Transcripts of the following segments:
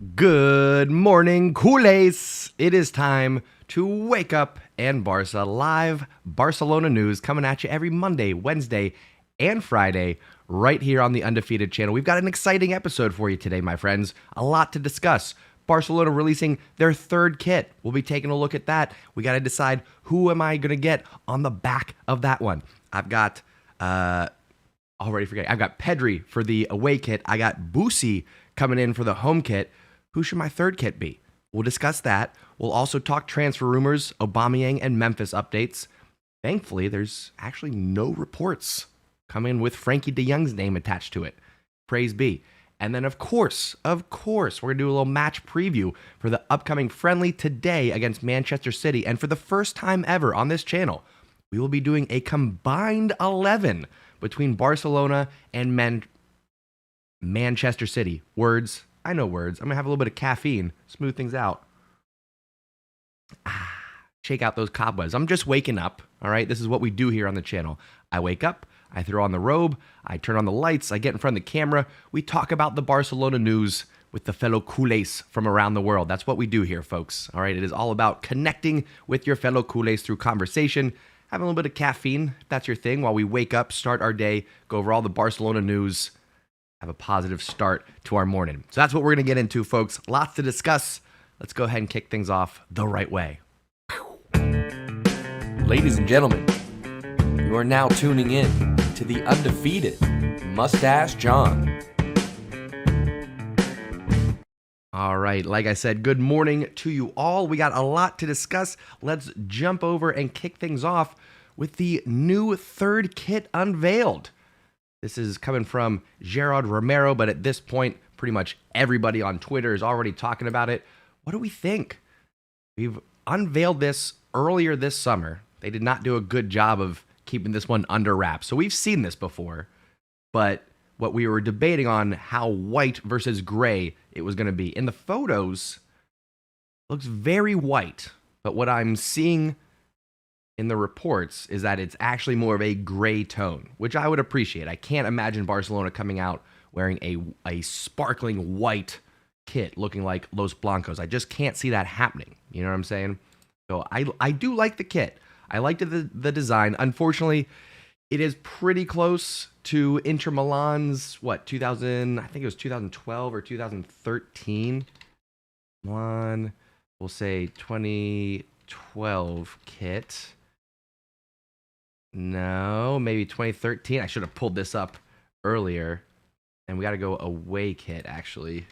Good morning, culés. It is time to wake up and Barca live Barcelona news coming at you every Monday, Wednesday, and Friday right here on the Undefeated channel. We've got an exciting episode for you today, my friends. A lot to discuss. Barcelona releasing their third kit. We'll be taking a look at that. We got to decide who am I going to get on the back of that one. I've got already forgetting. I've got Pedri for the away kit. I got Boosie coming in for the home kit. Who should my third kit be? We'll discuss that. We'll also talk transfer rumors, Aubameyang and Memphis updates. Thankfully, there's actually no reports coming with Frankie de Jong's name attached to it. Praise be. And then, of course, we're going to do a little match preview for the upcoming friendly today against Manchester City. And for the first time ever on this channel, we will be doing a combined 11 between Barcelona and Manchester City. Words. I know words. I'm going to have a little bit of caffeine, smooth things out. Shake out those cobwebs. I'm just waking up, all right? This is what we do here on the channel. I wake up, I throw on the robe, I turn on the lights, I get in front of the camera. We talk about the Barcelona news with the fellow culés from around the world. That's what we do here, folks, all right? It is all about connecting with your fellow culés through conversation, having a little bit of caffeine, if that's your thing, while we wake up, start our day, go over all the Barcelona news, have a positive start to our morning. So that's what we're going to get into, folks. Lots to discuss. Let's go ahead and kick things off the right way. Ladies and gentlemen, you are now tuning in to the undefeated Mustache John. All right, like I said, good morning to you all. We got a lot to discuss. Let's jump over and kick things off with the new third kit unveiled. This is coming from Gerard Romero, but at this point, pretty much everybody on Twitter is already talking about it. What do we think? We've unveiled this earlier this summer. They did not do a good job of keeping this one under wraps. So we've seen this before, but what we were debating on how white versus gray it was going to be. In the photos, it looks very white, but what I'm seeing in the reports is that it's actually more of a gray tone, which I would appreciate. I can't imagine Barcelona coming out wearing a sparkling white kit looking like Los Blancos. I just can't see that happening. You know what I'm saying? So I do like the kit. I liked the design. Unfortunately, it is pretty close to Inter Milan's, 2000, I think it was 2012 or 2013. We'll say 2012 kit. No, maybe 2013. I should have pulled this up earlier. And we got to go away kit, actually.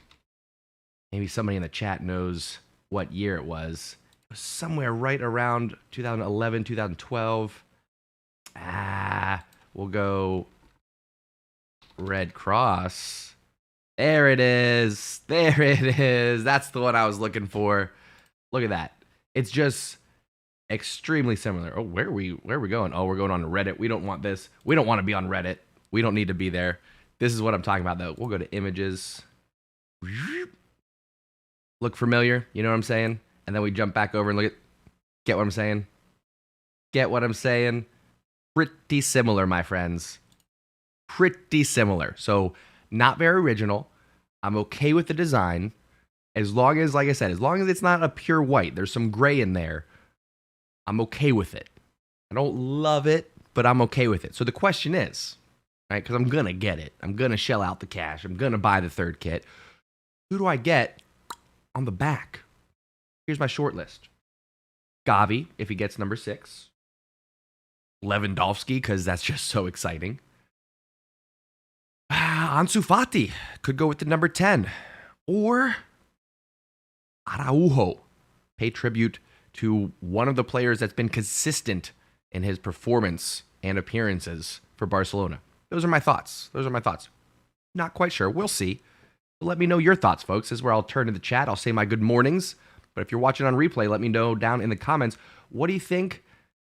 Maybe somebody in the chat knows what year it was. It was somewhere right around 2011, 2012. We'll go Red Cross. There it is. There it is. That's the one I was looking for. Look at that. It's just extremely similar. Oh, where are we going? Oh, we're going on Reddit. We don't want this. We don't want to be on Reddit. We don't need to be there. This is what I'm talking about, though. We'll go to images. Look familiar? You know what I'm saying? And then we jump back over and look at... Get what I'm saying? Get what I'm saying? Pretty similar, my friends. Pretty similar. So, not very original. I'm okay with the design. As long as, like I said, as long as it's not a pure white, there's some gray in there, I'm okay with it. I don't love it, but I'm okay with it. So the question is, right, because I'm going to get it. I'm going to shell out the cash. I'm going to buy the third kit. Who do I get on the back? Here's my short list. Xavi, if he gets number 6. Lewandowski, because that's just so exciting. Ansu Fati could go with the number 10. Or Araujo. Pay tribute to one of the players that's been consistent in his performance and appearances for Barcelona. Those are my thoughts. Not quite sure. We'll see. But let me know your thoughts, folks. This is where I'll turn to the chat. I'll say my good mornings. But if you're watching on replay, let me know down in the comments. What do you think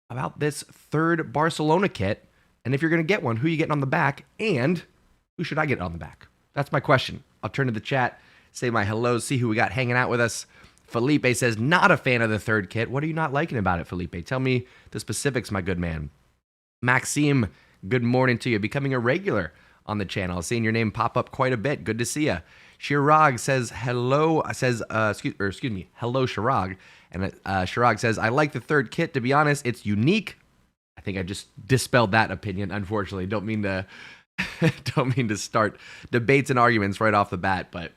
about this third Barcelona kit? And if you're going to get one, who are you getting on the back? And who should I get on the back? That's my question. I'll turn to the chat, say my hellos, see who we got hanging out with us. Felipe says, not a fan of the third kit. What are you not liking about it, Felipe? Tell me the specifics, my good man. Maxime, good morning to you. Becoming a regular on the channel. Seeing your name pop up quite a bit. Good to see you. Chirag says hello. Excuse me, hello Chirag. And Chirag says, I like the third kit. To be honest, it's unique. I think I just dispelled that opinion. Unfortunately, don't mean to start debates and arguments right off the bat, but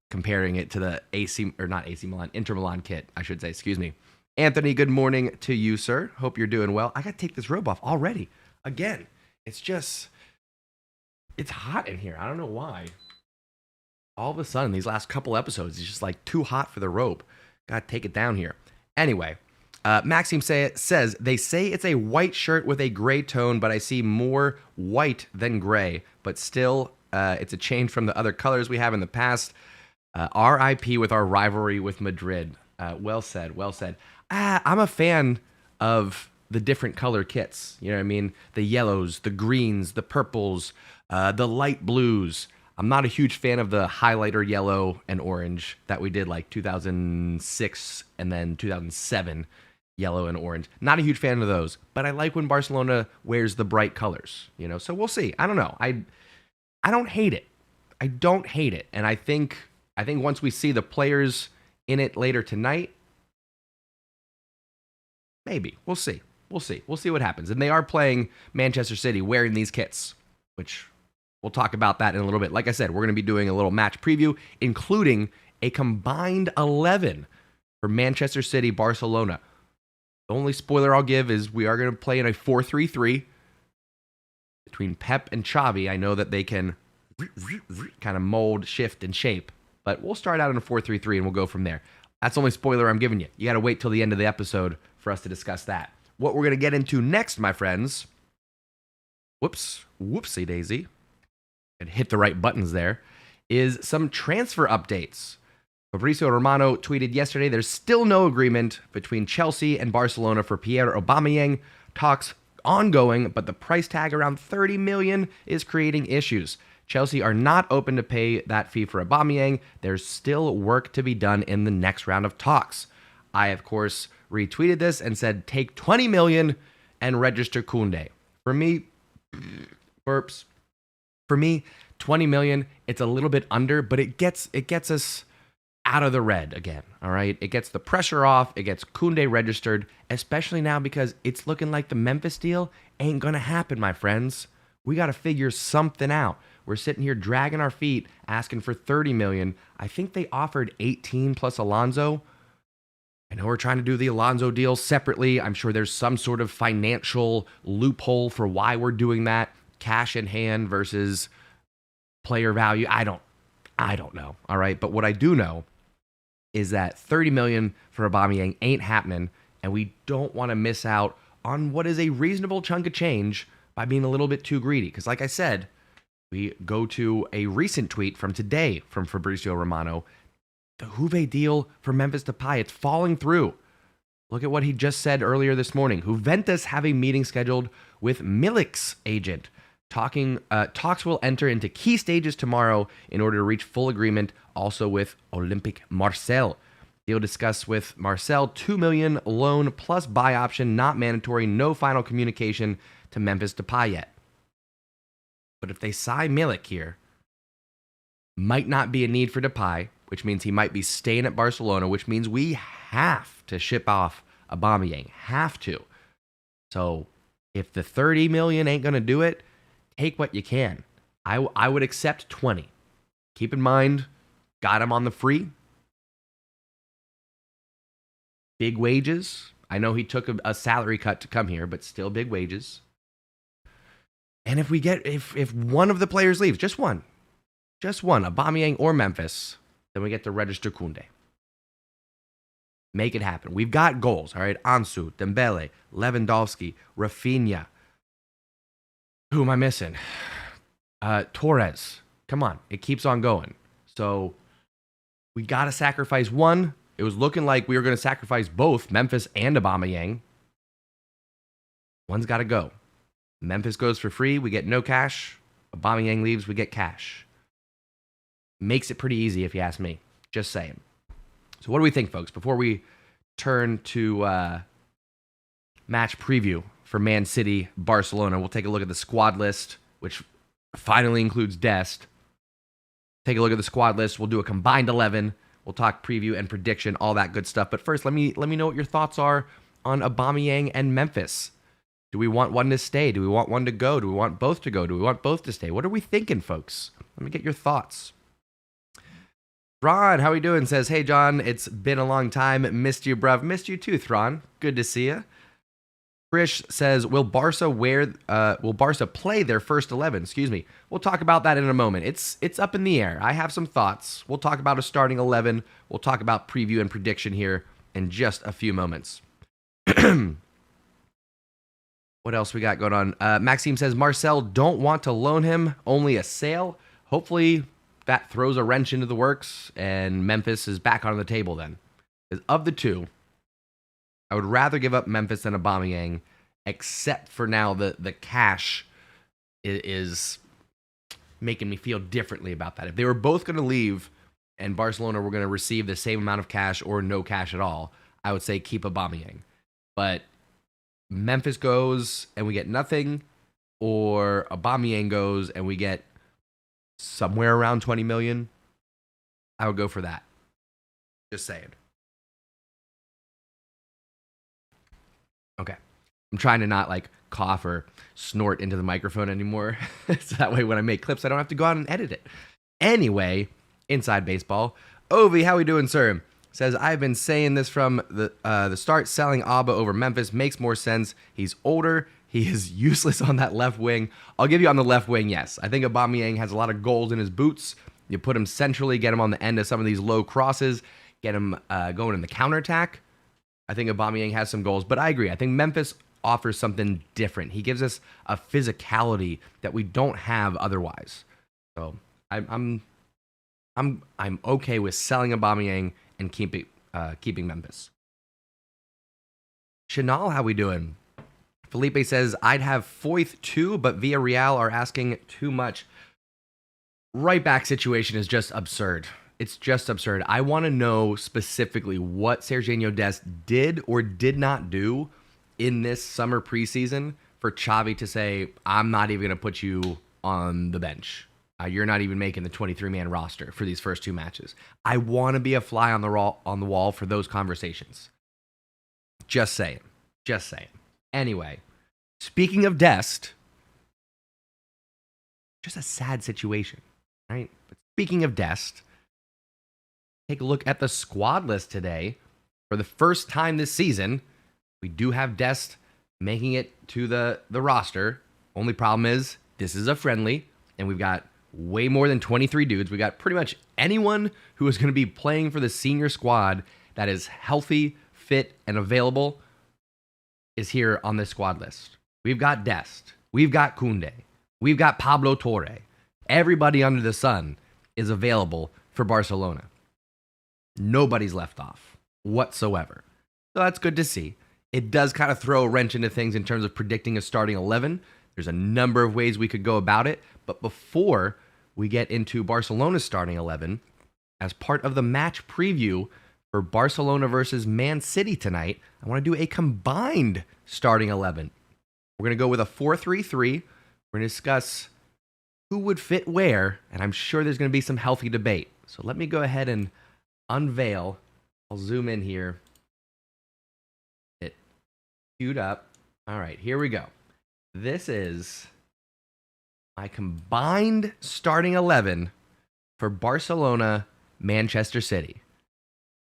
comparing it to the Inter Milan kit, I should say. Excuse me. Anthony, good morning to you, sir. Hope you're doing well. I got to take this robe off already. Again, it's hot in here. I don't know why. All of a sudden, these last couple episodes, it's just like too hot for the robe. Got to take it down here. Anyway, Maxime says, they say it's a white shirt with a gray tone, but I see more white than gray. But still, it's a change from the other colors we have in the past. RIP with our rivalry with Madrid. Well said, well said. I'm a fan of the different color kits. You know what I mean? The yellows, the greens, the purples, the light blues. I'm not a huge fan of the highlighter yellow and orange that we did like 2006 and then 2007, yellow and orange. Not a huge fan of those, but I like when Barcelona wears the bright colors, you know? So we'll see. I don't know. I don't hate it. I don't hate it. And I think once we see the players in it later tonight, maybe. We'll see. We'll see. We'll see what happens. And they are playing Manchester City wearing these kits, which we'll talk about that in a little bit. Like I said, we're going to be doing a little match preview, including a combined 11 for Manchester City, Barcelona. The only spoiler I'll give is we are going to play in a 4-3-3 between Pep and Xavi. I know that they can kind of mold, shift, and shape, but we'll start out in a 4-3-3 and we'll go from there. That's the only spoiler I'm giving you. You got to wait till the end of the episode for us to discuss that. What we're going to get into next, my friends, whoopsie daisy, and hit the right buttons there, is some transfer updates. Fabrizio Romano tweeted yesterday, there's still no agreement between Chelsea and Barcelona for Pierre Aubameyang. Talks ongoing, but the price tag around 30 million is creating issues. Chelsea are not open to pay that fee for Aubameyang. There's still work to be done in the next round of talks. I, of course, retweeted this and said, take 20 million and register Koundé. For me, burps. For me, 20 million, it's a little bit under, but it gets us out of the red again, all right? It gets the pressure off. It gets Koundé registered, especially now because it's looking like the Memphis deal ain't going to happen, my friends. We got to figure something out. We're sitting here dragging our feet, asking for 30 million. I think they offered 18 plus Alonso. I know we're trying to do the Alonso deal separately. I'm sure there's some sort of financial loophole for why we're doing that. Cash in hand versus player value. I don't know. All right. But what I do know is that 30 million for Aubameyang ain't happening. And we don't want to miss out on what is a reasonable chunk of change by being a little bit too greedy. Because like I said, we go to a recent tweet from today from Fabrizio Romano. The Juve deal for Memphis Depay, it's falling through. Look at what he just said earlier this morning. Juventus have a meeting scheduled with Milik's agent. Talks will enter into key stages tomorrow in order to reach full agreement, also with Olympique Marseille. Deal discussed with Marseille, 2 million loan plus buy option, not mandatory, no final communication to Memphis Depay yet. But if they sign Milik here, might not be a need for Depay, which means he might be staying at Barcelona, which means we have to ship off Aubameyang. Have to. So if the 30 million ain't going to do it, take what you can. I would accept 20. Keep in mind, got him on the free. Big wages. I know he took a salary cut to come here, but still big wages. And if we get, if one of the players leaves, just one, Aubameyang or Memphis, then we get to register Koundé. Make it happen. We've got goals, all right? Ansu, Dembele, Lewandowski, Rafinha. Who am I missing? Torres. Come on. It keeps on going. So we got to sacrifice one. It was looking like we were going to sacrifice both Memphis and Aubameyang. One's got to go. Memphis goes for free. We get no cash. Aubameyang leaves. We get cash. Makes it pretty easy if you ask me. Just saying. So what do we think, folks? Before we turn to match preview for Man City, Barcelona, we'll take a look at the squad list, which finally includes Dest. take a look at the squad list. We'll do a combined 11. We'll talk preview and prediction, all that good stuff. But first, let me know what your thoughts are on Aubameyang and Memphis. Do we want one to stay? Do we want one to go? Do we want both to go? Do we want both to stay? What are we thinking, folks? Let me get your thoughts. Thron, how we doing? Says, hey, John, it's been a long time. Missed you, bruv. Missed you too, Thron. Good to see you. Krish says, will Barca play their first 11? Excuse me. We'll talk about that in a moment. It's up in the air. I have some thoughts. We'll talk about a starting 11. We'll talk about preview and prediction here in just a few moments. What else we got going on? Maxime says, Marcel, don't want to loan him, only a sale. Hopefully that throws a wrench into the works and Memphis is back on the table then. Because of the two, I would rather give up Memphis than Aubameyang, except for now the cash is making me feel differently about that. If they were both going to leave and Barcelona were going to receive the same amount of cash or no cash at all, I would say keep Aubameyang. But Memphis goes and we get nothing, or Aubameyang goes and we get somewhere around 20 million, I would go for that. Just saying. Okay. I'm trying to not like cough or snort into the microphone anymore. So that way when I make clips, I don't have to go out and edit it. Anyway, inside baseball. Ovi, how we doing, sir? Says, I've been saying this from the start. Selling Abba over Memphis makes more sense. He's older. He is useless on that left wing. I'll give you on the left wing, yes. I think Aubameyang has a lot of goals in his boots. You put him centrally, get him on the end of some of these low crosses, get him going in the counterattack. I think Aubameyang has some goals, but I agree. I think Memphis offers something different. He gives us a physicality that we don't have otherwise. So I'm okay with selling Aubameyang and keeping Memphis. Chanel, how we doing? Felipe says, I'd have Foyth too, but Villarreal are asking too much. Right back situation is just absurd. It's just absurd. I want to know specifically what Sergiño Dest did or did not do in this summer preseason for Xavi to say, I'm not even going to put you on the bench. You're not even making the 23-man roster for these first two matches. I want to be a fly on the wall for those conversations. Just saying. Just saying. Anyway, speaking of Dest, just a sad situation, right? But speaking of Dest, take a look at the squad list today. For the first time this season, we do have Dest making it to the roster. Only problem is this is a friendly, and we've got way more than 23 dudes. We got pretty much anyone who is going to be playing for the senior squad that is healthy, fit, and available is here on this squad list. We've got Dest. We've got Koundé. We've got Pablo Torre. Everybody under the sun is available for Barcelona. Nobody's left off whatsoever. So that's good to see. It does kind of throw a wrench into things in terms of predicting a starting 11. There's a number of ways we could go about it. But before we get into Barcelona's starting 11, as part of the match preview for Barcelona versus Man City tonight, I want to do a combined starting 11. We're going to go with a 4-3-3. We're going to discuss who would fit where, and I'm sure there's going to be some healthy debate. So let me go ahead and unveil. I'll zoom in here. It queued up. All right, here we go. This is my combined starting 11 for Barcelona, Manchester City.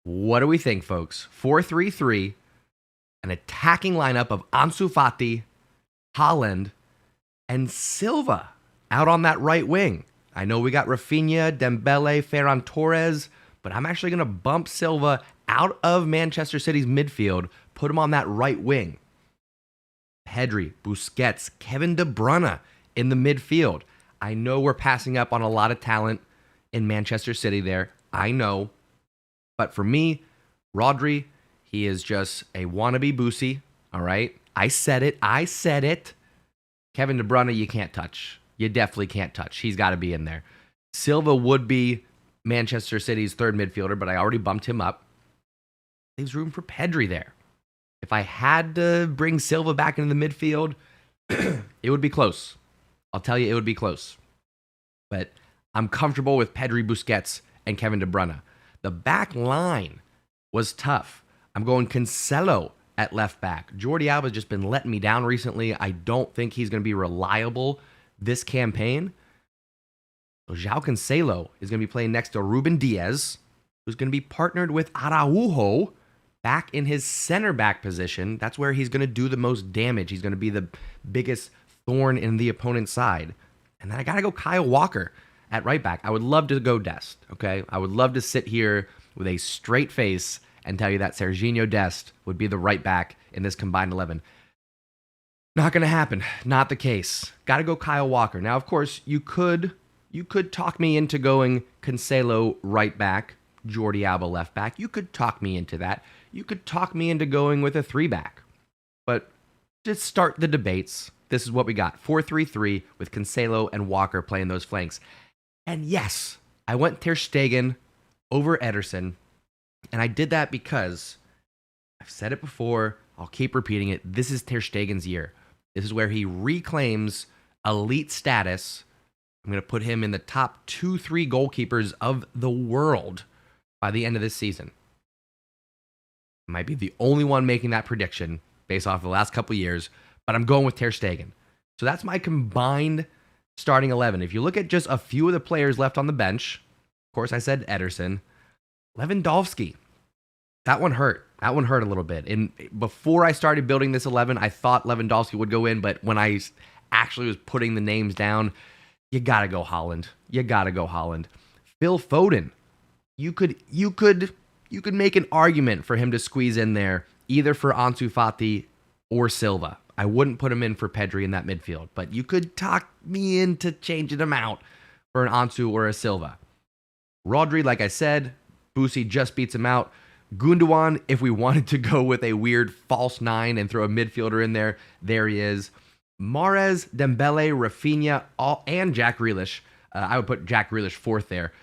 What do we think, folks? 4-3-3, an attacking lineup of Ansu Fati, Haaland, and Silva out on that right wing. I know we got Rafinha, Dembele, Ferran Torres, but I'm actually going to bump Silva out of Manchester City's midfield, put him on that right wing. Pedri, Busquets, Kevin De Bruyne in the midfield. I know we're passing up on a lot of talent in Manchester City there. I know. But for me, Rodri, he is just a wannabe Boosie. All right? I said it. Kevin De Bruyne, you can't touch. You definitely can't touch. He's got to be in there. Silva would be Manchester City's third midfielder, but I already bumped him up. Leaves room for Pedri there. If I had to bring Silva back into the midfield, it would be close. I'll tell you, it would be close. But I'm comfortable with Pedri, Busquets, and Kevin De Bruyne. The back line was tough. I'm going Cancelo at left back. Jordi Alba's just been letting me down recently. I don't think he's going to be reliable this campaign. So João Cancelo is going to be playing next to Ruben Diaz, who's going to be partnered with Araujo back in his center back position. That's where he's going to do the most damage. He's going to be the biggest thorn in the opponent's side. And then I got to go Kyle Walker at right back. I would love to go Dest, okay? I would love to sit here with a straight face and tell you that Serginho Dest would be the right back in this combined 11. Not going to happen. Not the case. Got to go Kyle Walker. Now, of course, you could talk me into going Cancelo right back, Jordi Alba left back. You could talk me into that. You could talk me into going with a 3-back. But just start the debates. This is what we got. 4-3-3 with Cancelo and Walker playing those flanks. And yes, I went Ter Stegen over Ederson. And I did that because I've said it before. I'll keep repeating it. This is Ter Stegen's year. This is where he reclaims elite status. I'm going to put him in the top 2-3 goalkeepers of the world by the end of this season. Might be the only one making that prediction based off the last couple of years, but I'm going with Ter Stegen. So that's my combined starting 11. If you look at just a few of the players left on the bench, of course I said Ederson, Lewandowski. That one hurt. That one hurt a little bit. And before I started building this 11, I thought Lewandowski would go in, but when I actually was putting the names down, you gotta go Holland. You gotta go Holland. Phil Foden. You could make an argument for him to squeeze in there, either for Ansu Fati or Silva. I wouldn't put him in for Pedri in that midfield, but you could talk me into changing him out for an Ansu or a Silva. Rodri, like I said, Boosie just beats him out. Gundogan, if we wanted to go with a weird false 9 and throw a midfielder in there, there he is. Mahrez, Dembele, Rafinha, and Jack Grealish. I would put Jack Grealish fourth there.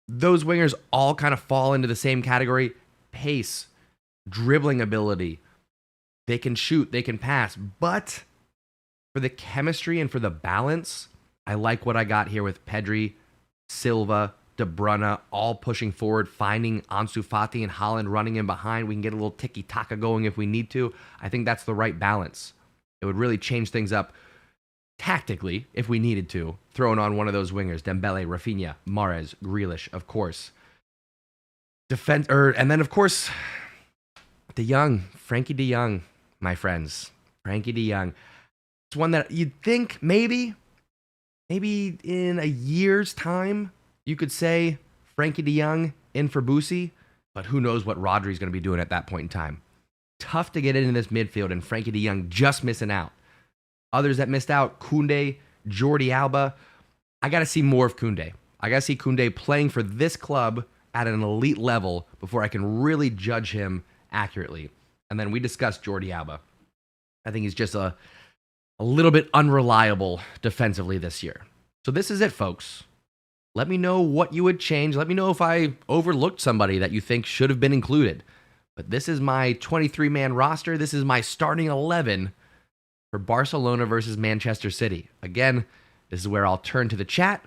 Those wingers all kind of fall into the same category. Pace, dribbling ability. They can shoot, they can pass. But for the chemistry and for the balance, I like what I got here with Pedri, Silva, De Bruyne, all pushing forward, finding Ansu Fati and Haaland running in behind. We can get a little tiki-taka going if we need to. I think that's the right balance. It would really change things up tactically if we needed to, throwing on one of those wingers, Dembele, Rafinha, Mahrez, Grealish, of course. And then, of course, Frankie de Jong, my friends. Frankie de Jong. It's one that you'd think maybe in a year's time, you could say Frankie de Jong in for Boosie, but who knows what Rodri's going to be doing at that point in time. Tough to get into this midfield, and Frankie de Jong just missing out. Others that missed out, Koundé, Jordi Alba. I got to see more of Koundé. I got to see Koundé playing for this club at an elite level before I can really judge him accurately. And then we discussed Jordi Alba. I think he's just a little bit unreliable defensively this year. So this is it, folks. Let me know what you would change. Let me know if I overlooked somebody that you think should have been included. But this is my 23-man roster. This is my starting 11 for Barcelona versus Manchester City. Again, this is where I'll turn to the chat.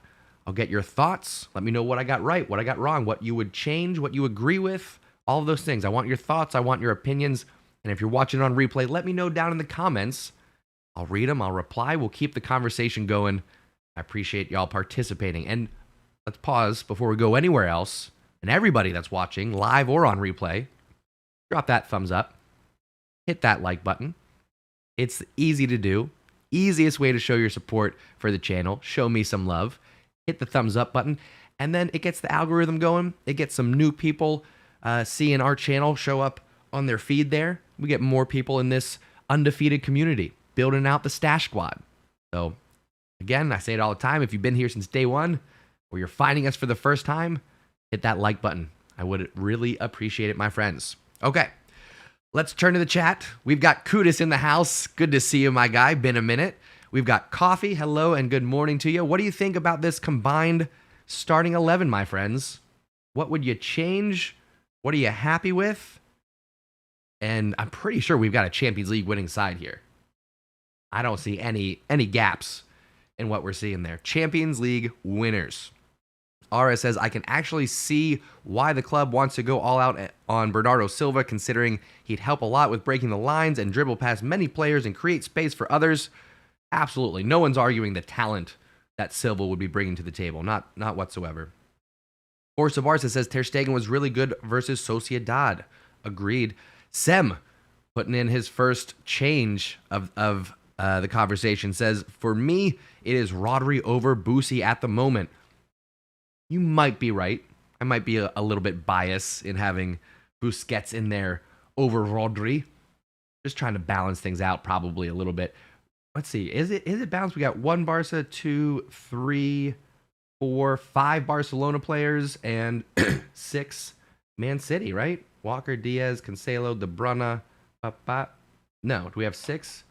I'll get your thoughts. Let me know what I got right, what I got wrong, what you would change, what you agree with, all of those things. I want your thoughts. I want your opinions. And if you're watching on replay, let me know down in the comments. I'll read them. I'll reply. We'll keep the conversation going. I appreciate y'all participating. And let's pause before we go anywhere else. And everybody that's watching, live or on replay, drop that thumbs up. Hit that like button. It's easy to do. Easiest way to show your support for the channel. Show me some love. Hit the thumbs up button. And then it gets the algorithm going. It gets some new people seeing our channel show up on their feed there. We get more people in this undefeated community, building out the Stash Squad. So, again, I say it all the time. If you've been here since day one, or you're finding us for the first time, hit that like button. I would really appreciate it, my friends. Okay, let's turn to the chat. We've got Kudis in the house. Good to see you, my guy. Been a minute. We've got Coffee. Hello and good morning to you. What do you think about this combined starting 11, my friends? What would you change? What are you happy with? And I'm pretty sure we've got a Champions League winning side here. I don't see any gaps in what we're seeing there. Champions League winners. Ara says, I can actually see why the club wants to go all out on Bernardo Silva, considering he'd help a lot with breaking the lines and dribble past many players and create space for others. Absolutely. No one's arguing the talent that Silva would be bringing to the table. Not whatsoever. Forza Barca says Ter Stegen was really good versus Sociedad. Agreed. Sem, putting in his first change of the conversation, says, for me, it is Rodri over Boosie at the moment. You might be right. I might be a little bit biased in having Busquets in there over Rodri. Just trying to balance things out probably a little bit. Let's see. Is it balanced? We got 1 Barca, 2, 3, 4, 5 Barcelona players, and 6 Man City, right? Walker, Diaz, Cancelo, De Bruyne. No, do we have 6?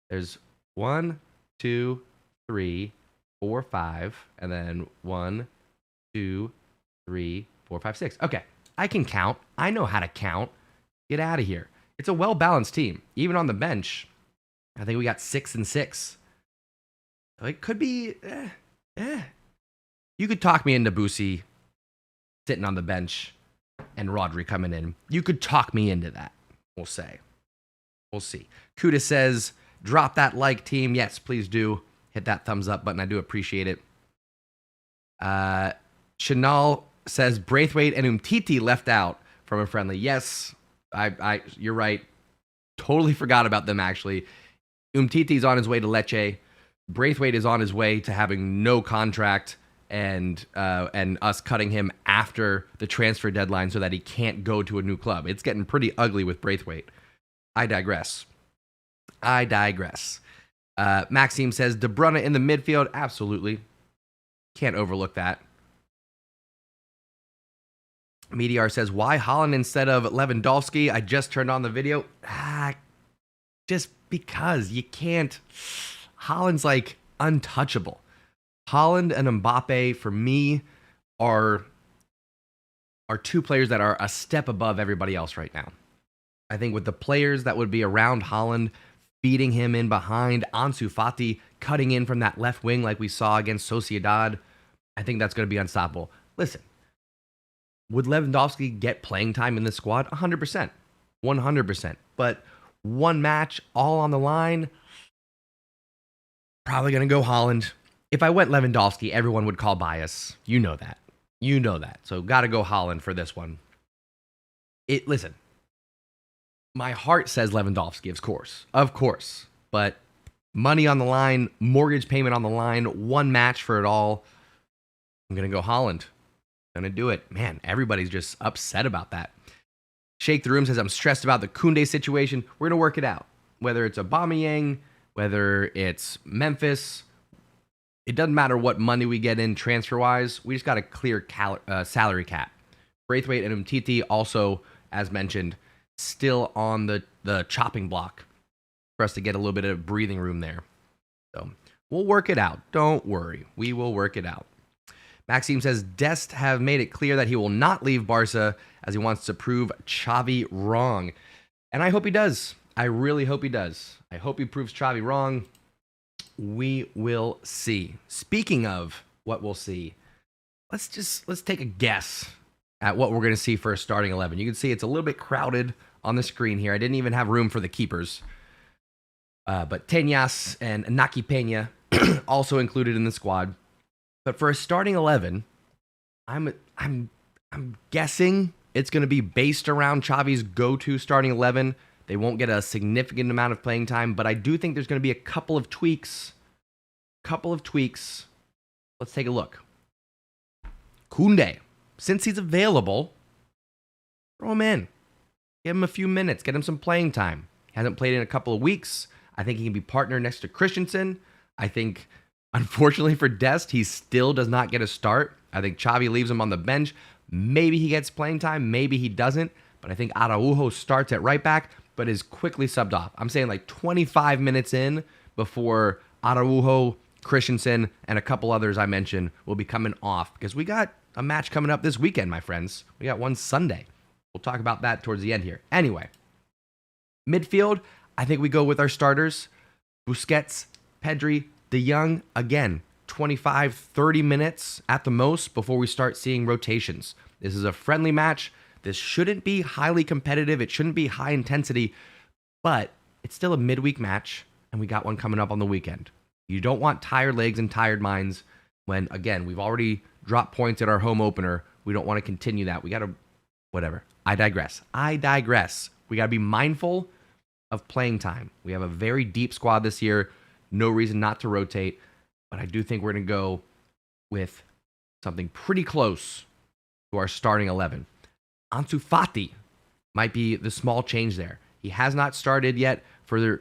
There's 1, 2, 3, 4, 5, and then 1, 2, 3, 4, 5, 6. Okay, I can count. I know how to count. Get out of here. It's a well-balanced team. Even on the bench, I think we got 6 and 6. It could be... You could talk me into Boosie sitting on the bench and Rodri coming in. You could talk me into that, we'll say. We'll see. Kuda says, drop that like, team. Yes, please do. Hit that thumbs up button. I do appreciate it. Chanel says Braithwaite and Umtiti left out from a friendly. Yes, you're right. Totally forgot about them, actually. Umtiti's on his way to Lecce. Braithwaite is on his way to having no contract and us cutting him after the transfer deadline so that he can't go to a new club. It's getting pretty ugly with Braithwaite. I digress. Maxime says De Bruyne in the midfield. Absolutely. Can't overlook that. Meteor says, why Haaland instead of Lewandowski? I just turned on the video. Just because you can't. Haaland's like untouchable. Haaland and Mbappe, for me, are 2 players that are a step above everybody else right now. I think with the players that would be around Haaland, feeding him in behind, Ansu Fati cutting in from that left wing like we saw against Sociedad, I think that's going to be unstoppable. Listen, would Lewandowski get playing time in this squad? 100%. 100%. But one match, all on the line, probably going to go Haaland. If I went Lewandowski, everyone would call bias. You know that. So got to go Haaland for this one. Listen, my heart says Lewandowski, of course. But money on the line, mortgage payment on the line, one match for it all. I'm going to go Haaland. Going to do it. Man, everybody's just upset about that. Shake the Room says, I'm stressed about the Koundé situation. We're going to work it out. Whether it's Aubameyang, whether it's Memphis, it doesn't matter what money we get in transfer-wise. We just got a clear salary cap. Braithwaite and Umtiti also, as mentioned, still on the chopping block for us to get a little bit of breathing room there. So we'll work it out. Don't worry. We will work it out. Maxime says, Dest have made it clear that he will not leave Barca as he wants to prove Xavi wrong. And I hope he does. I really hope he does. I hope he proves Xavi wrong. We will see. Speaking of what we'll see, let's take a guess at what we're going to see for a starting 11. You can see it's a little bit crowded on the screen here. I didn't even have room for the keepers. But Teñas and Naki Peña also included in the squad. But for a starting 11, I'm guessing it's going to be based around Xavi's go-to starting 11. They won't get a significant amount of playing time, but I do think there's going to be a couple of tweaks. Let's take a look. Koundé, since he's available, throw him in. Give him a few minutes. Get him some playing time. He hasn't played in a couple of weeks. I think he can be partner next to Christensen. I think, unfortunately for Dest, he still does not get a start. I think Xavi leaves him on the bench. Maybe he gets playing time. Maybe he doesn't. But I think Araujo starts at right back, but is quickly subbed off. I'm saying like 25 minutes in before Araujo, Christensen, and a couple others I mentioned will be coming off because we got a match coming up this weekend, my friends. We got one Sunday. We'll talk about that towards the end here. Anyway, midfield, I think we go with our starters. Busquets, Pedri, De Jong, again, 25, 30 minutes at the most before we start seeing rotations. This is a friendly match. This shouldn't be highly competitive. It shouldn't be high intensity, but it's still a midweek match, and we got one coming up on the weekend. You don't want tired legs and tired minds when, again, we've already dropped points at our home opener. We don't want to continue that. We got to, whatever. I digress. We got to be mindful of playing time. We have a very deep squad this year. No reason not to rotate, but I do think we're going to go with something pretty close to our starting 11. Ansu Fati might be the small change there. He has not started yet for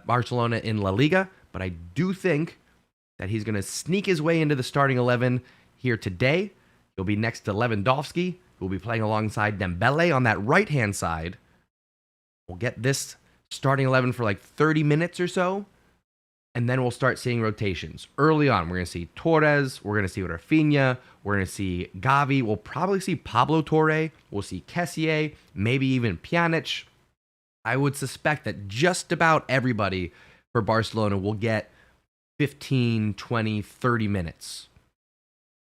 Barcelona in La Liga, but I do think that he's going to sneak his way into the starting 11 here today. He'll be next to Lewandowski, who will be playing alongside Dembele on that right-hand side. We'll get this starting 11 for like 30 minutes or so, and then we'll start seeing rotations. Early on, we're going to see Torres, we're going to see Rafinha, we're going to see Gavi, we'll probably see Pablo Torre, we'll see Kessié, maybe even Pjanic. I would suspect that just about everybody for Barcelona will get 15, 20, 30 minutes.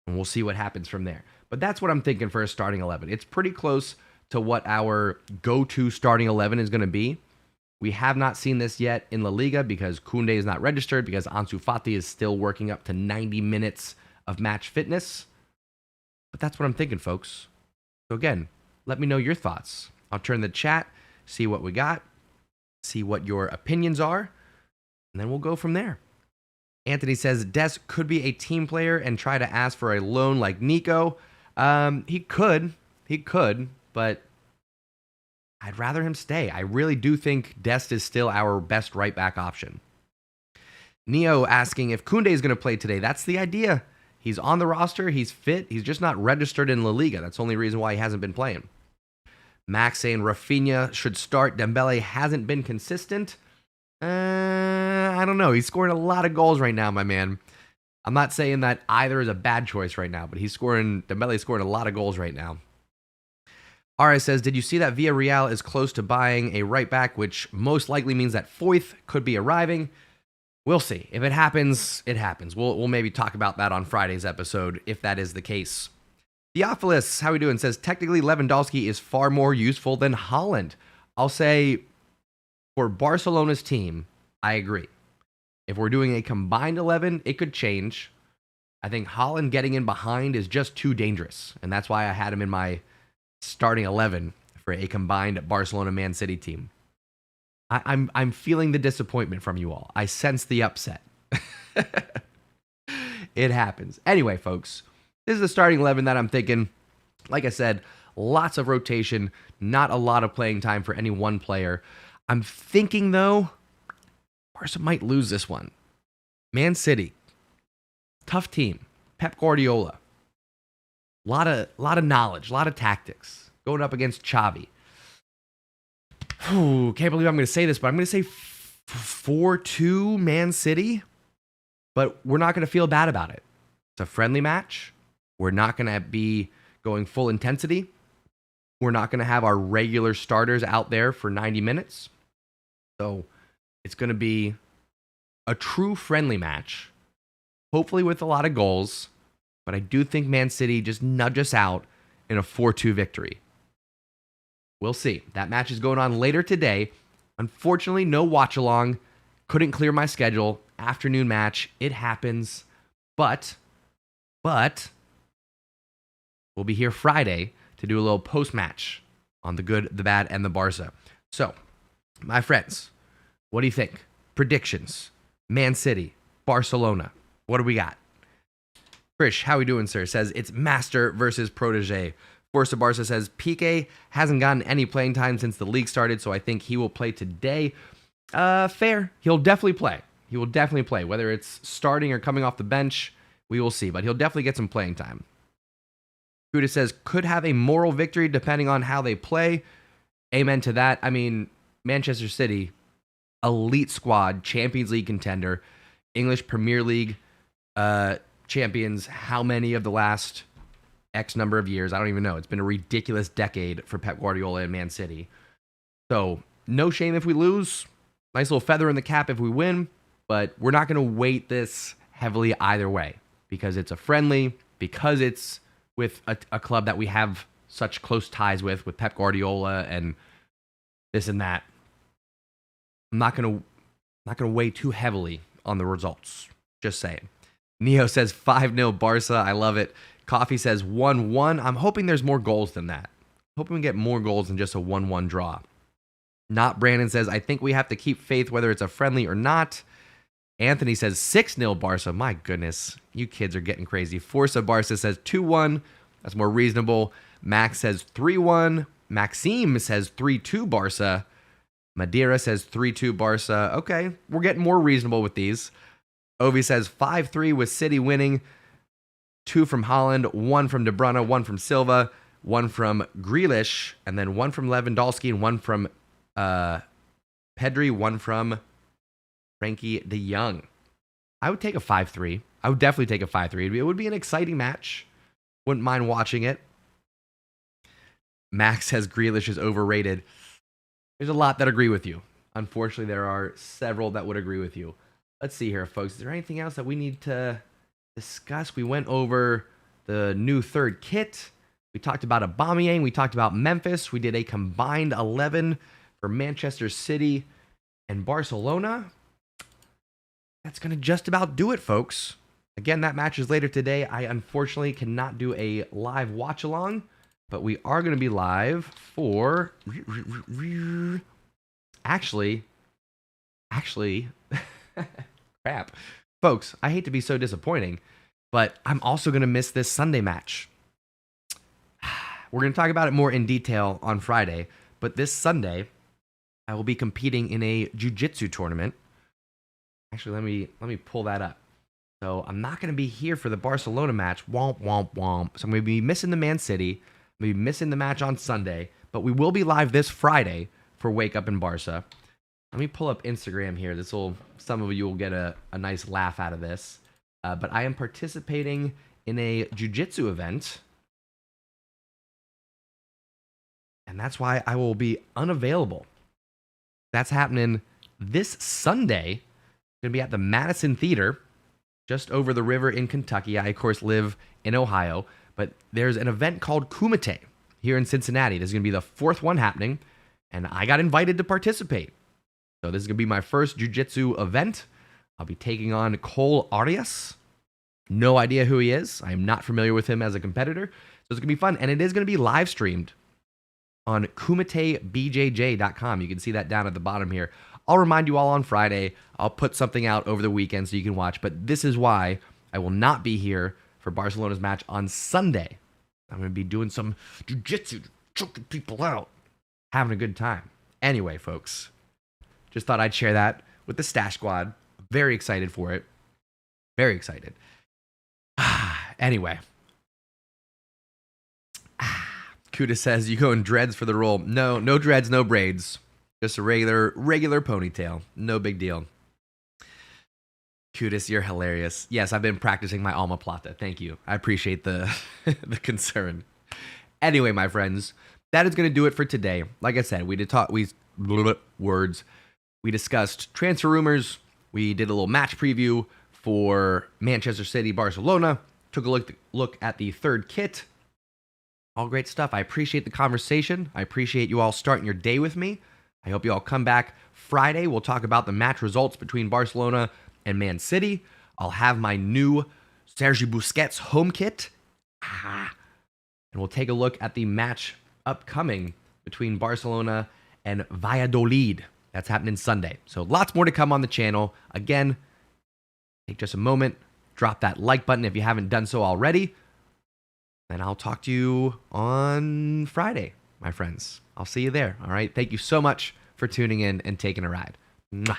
And we'll see what happens from there. But that's what I'm thinking for a starting 11. It's pretty close to what our go-to starting 11 is going to be. We have not seen this yet in La Liga because Koundé is not registered, because Ansu Fati is still working up to 90 minutes of match fitness. But that's what I'm thinking, folks. So again, let me know your thoughts. I'll turn the chat, see what we got, see what your opinions are, and then we'll go from there. Anthony says, Des could be a team player and try to ask for a loan like Nico. He could, but I'd rather him stay. I really do think Dest is still our best right back option. Neo asking if Koundé is going to play today. That's the idea. He's on the roster. He's fit. He's just not registered in La Liga. That's the only reason why he hasn't been playing. Max saying Rafinha should start. Dembele hasn't been consistent. I don't know. He's scoring a lot of goals right now, my man. I'm not saying that either is a bad choice right now, but Dembele's scoring a lot of goals right now. RS says, did you see that Villarreal is close to buying a right back, which most likely means that Foyth could be arriving? We'll see. If it happens, it happens. We'll maybe talk about that on Friday's episode, if that is the case. Theophilus, how we doing? Says, technically Lewandowski is far more useful than Haaland. I'll say, for Barcelona's team, I agree. If we're doing a combined 11, it could change. I think Haaland getting in behind is just too dangerous, and that's why I had him in my starting 11 for a combined Barcelona-Man City team. I'm feeling the disappointment from you all. I sense the upset. It happens. Anyway, folks, this is the starting 11 that I'm thinking. Like I said, lots of rotation, not a lot of playing time for any one player. I'm thinking, though, Barca might lose this one. Man City, tough team. Pep Guardiola. Lot of knowledge, a lot of tactics. Going up against Xavi. Can't believe I'm going to say this, but I'm going to say 4-2 Man City. But we're not going to feel bad about it. It's a friendly match. We're not going to be going full intensity. We're not going to have our regular starters out there for 90 minutes. So it's going to be a true friendly match. Hopefully with a lot of goals. But I do think Man City just nudge us out in a 4-2 victory. We'll see. That match is going on later today. Unfortunately, no watch along. Couldn't clear my schedule. Afternoon match. It happens. But we'll be here Friday to do a little post-match on the good, the bad, and the Barca. So, my friends, what do you think? Predictions. Man City. Barcelona. What do we got? Krish, how we doing, sir? Says it's master versus protege. Forza Barca says Piqué hasn't gotten any playing time since the league started, so I think he will play today. Fair. He'll definitely play. He will definitely play. Whether it's starting or coming off the bench, we will see. But he'll definitely get some playing time. Kuda says could have a moral victory depending on how they play. Amen to that. I mean, Manchester City, elite squad, Champions League contender, English Premier League champions. How many of the last X number of years? I don't even know. It's been a ridiculous decade for Pep Guardiola and Man City. So, no shame if we lose. Nice little feather in the cap if we win. But we're not going to weight this heavily either way. because it's a friendly, because it's with a club that we have such close ties with Pep Guardiola and this and that. I'm not gonna weigh too heavily on the results. Just saying. Neo says 5-0 Barca. I love it. Coffee says 1-1. I'm hoping there's more goals than that. Hoping we get more goals than just a 1-1 draw. Not Brandon says, I think we have to keep faith whether it's a friendly or not. Anthony says 6-0 Barca. My goodness, you kids are getting crazy. Forza Barca says 2-1. That's more reasonable. Max says 3-1. Maxime says 3-2 Barca. Madeira says 3-2 Barca. Okay, we're getting more reasonable with these. Ovi says 5-3 with City winning. 2 from Holland, 1 from De Bruyne, 1 from Silva, 1 from Grealish, and then 1 from Lewandowski, and 1 from Pedri, 1 from Frankie de Jong. I would take a 5-3. I would definitely take a 5-3. It would be an exciting match. Wouldn't mind watching it. Max says Grealish is overrated. There's a lot that agree with you. Unfortunately, there are several that would agree with you. Let's see here, folks. Is there anything else that we need to discuss? We went over the new third kit. We talked about Aubameyang. We talked about Memphis. We did a combined 11 for Manchester City and Barcelona. That's going to just about do it, folks. Again, that match is later today. I unfortunately cannot do a live watch along, but we are going to be live for... Actually, crap. Folks, I hate to be so disappointing, but I'm also going to miss this Sunday match. We're going to talk about it more in detail on Friday, but this Sunday, I will be competing in a jiu-jitsu tournament. Actually, let me pull that up. So I'm not going to be here for the Barcelona match. Womp, womp, womp. So I'm going to be missing the Man City. I'm going to be missing the match on Sunday, but we will be live this Friday for Wake Up in Barca. Let me pull up Instagram here. Some of you will get a nice laugh out of this. But I am participating in a jiu-jitsu event. And that's why I will be unavailable. That's happening this Sunday. It's going to be at the Madison Theater, just over the river in Kentucky. I, of course, live in Ohio. But there's an event called Kumite here in Cincinnati. This is going to be the 4th one happening. And I got invited to participate. So this is going to be my first jiu-jitsu event. I'll be taking on Cole Arias. No idea who he is. I am not familiar with him as a competitor. So it's going to be fun. And it is going to be live streamed on kumitebjj.com. You can see that down at the bottom here. I'll remind you all on Friday. I'll put something out over the weekend so you can watch. But this is why I will not be here for Barcelona's match on Sunday. I'm going to be doing some jiu-jitsu, choking people out, having a good time. Anyway, folks, just thought I'd share that with the Stash Squad. Very excited for it. Very excited. Anyway. Kuda says, you go in dreads for the role. No dreads, no braids. Just a regular ponytail. No big deal. Kudis, you're hilarious. Yes, I've been practicing my alma plata. Thank you. I appreciate the the concern. Anyway, my friends, that is going to do it for today. Like I said, we discussed transfer rumors. We did a little match preview for Manchester City, Barcelona. Took a look at the third kit. All great stuff. I appreciate the conversation. I appreciate you all starting your day with me. I hope you all come back Friday. We'll talk about the match results between Barcelona and Man City. I'll have my new Sergi Busquets home kit. And we'll take a look at the match upcoming between Barcelona and Valladolid. That's happening Sunday. So lots more to come on the channel. Again, take just a moment. Drop that like button if you haven't done so already. And I'll talk to you on Friday, my friends. I'll see you there. All right. Thank you so much for tuning in and taking a ride. Mwah.